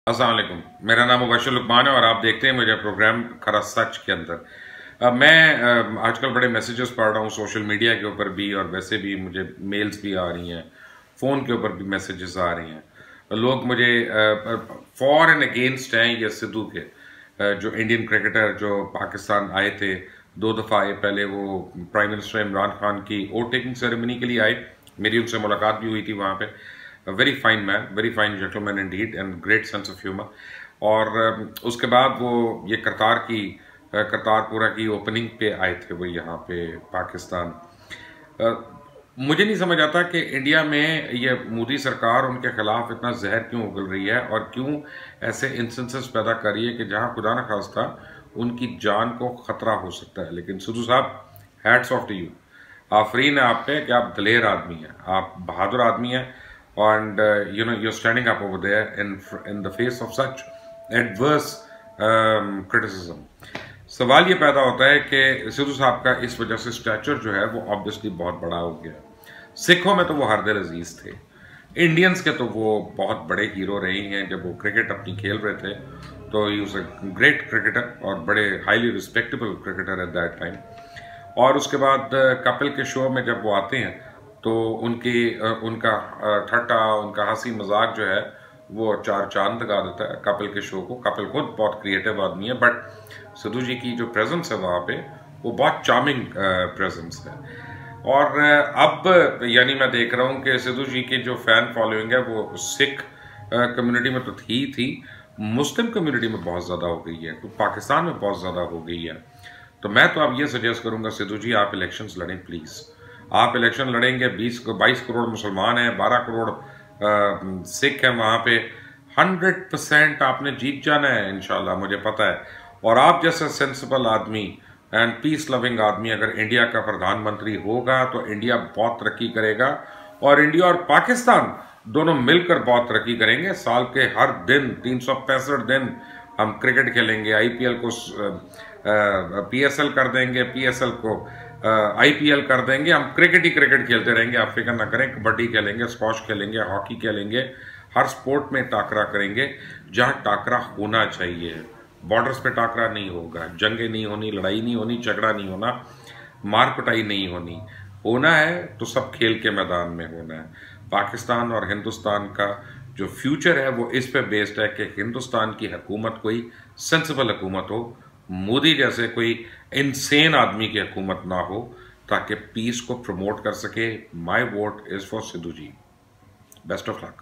अस्सलाम वालेकुम। मेरा नाम मुबश्शिर लुकमान है और आप देखते हैं मुझे प्रोग्राम खरा सच के अंदर। मैं आजकल बड़े मैसेजेस पढ़ रहा हूँ सोशल मीडिया के ऊपर भी, और वैसे भी मुझे मेल्स भी आ रही हैं, फ़ोन के ऊपर भी मैसेजेस आ रही हैं। लोग मुझे फॉर एंड अगेंस्ट हैं ये सिद्धू के, जो इंडियन क्रिकेटर जो पाकिस्तान आए थे 2 दफ़ा आए। पहले वो प्राइम मिनिस्टर इमरान खान की ओट टेकिंग सेरेमनी के लिए आए, मेरी उनसे मुलाकात भी हुई थी वहाँ पे। Very fine man, very fine gentleman Indeed and great sense of humour. और उसके बाद वो ये करतारपुरा की ओपनिंग पे आए थे वो यहाँ पे पाकिस्तान। मुझे नहीं समझ आता कि इंडिया में ये मोदी सरकार उनके खिलाफ इतना जहर क्यों उगल रही है और क्यों ऐसे इंस्टेंसेस पैदा कर रही है कि जहाँ खुदा न खास्ता उनकी जान को खतरा हो सकता है। लेकिन सिद्धू साहब, हैट्स ऑफ टू यू, आफरीन है आप पे कि आप दलेर आदमी हैं, आप बहादुर आदमी हैं। And you're standing up over there in the face of such adverse criticism. सवाल ये पैदा होता है कि सिद्धू साहब का इस वजह से स्टैचर जो है वो ऑब्वियसली बहुत बड़ा हो गया। सिखों में तो वो हर दिल अजीज थे, इंडियंस के तो वो बहुत बड़े हीरो रहे हैं। जब वो क्रिकेट अपनी खेल रहे थे तो he was a great cricketer और बड़े highly respectable cricketer at that time. और उसके बाद कपिल के शो में जब वो आते हैं तो उनका ठट्टा, उनका हंसी मजाक जो है वो चार चांद लगा देता है कपिल के शो को। कपिल खुद बहुत क्रिएटिव आदमी है, बट सिद्धू जी की जो प्रेजेंस है वहाँ पे वो बहुत चार्मिंग प्रेजेंस है। और अब यानी मैं देख रहा हूँ कि सिद्धू जी की जो फैन फॉलोइंग है वो सिख कम्युनिटी में तो थी, मुस्लिम कम्युनिटी में बहुत ज़्यादा हो गई है, पाकिस्तान में बहुत ज़्यादा हो गई है। तो मैं तो अब ये सजेस्ट करूँगा सिद्धू जी, आप इलेक्शंस लड़ें प्लीज़। आप इलेक्शन लड़ेंगे, 22 करोड़ मुसलमान हैं, 12 करोड़ सिख हैं वहाँ पे, 100% आपने जीत जाना है इंशाल्लाह, मुझे पता है। और आप जैसा सेंसिबल आदमी एंड पीस लविंग आदमी अगर इंडिया का प्रधानमंत्री होगा तो इंडिया बहुत तरक्की करेगा, और इंडिया और पाकिस्तान दोनों मिलकर बहुत तरक्की करेंगे। साल के हर दिन 365 दिन हम क्रिकेट खेलेंगे, आईपीएल को पीएसएल कर देंगे, पीएसएल को आईपीएल कर देंगे। हम क्रिकेट ही क्रिकेट खेलते रहेंगे, आप फिक्र ना करें। कबड्डी खेलेंगे, स्क्वॉश खेलेंगे, हॉकी खेलेंगे, हर स्पोर्ट में टाकरा करेंगे जहां टाकरा होना चाहिए। बॉर्डर्स पे टाकरा नहीं होगा, जंगें नहीं होनी, लड़ाई नहीं होनी, झगड़ा नहीं होना, मार कुटाई नहीं होनी। होना है तो सब खेल के मैदान में होना है। पाकिस्तान और हिंदुस्तान का जो फ्यूचर है वो इस पे बेस्ड है कि हिंदुस्तान की हुकूमत कोई सेंसिबल हुकूमत हो, मोदी जैसे कोई इनसेन आदमी की हुकूमत ना हो, ताकि पीस को प्रमोट कर सके। My vote is for Sidhu ji. Best of luck.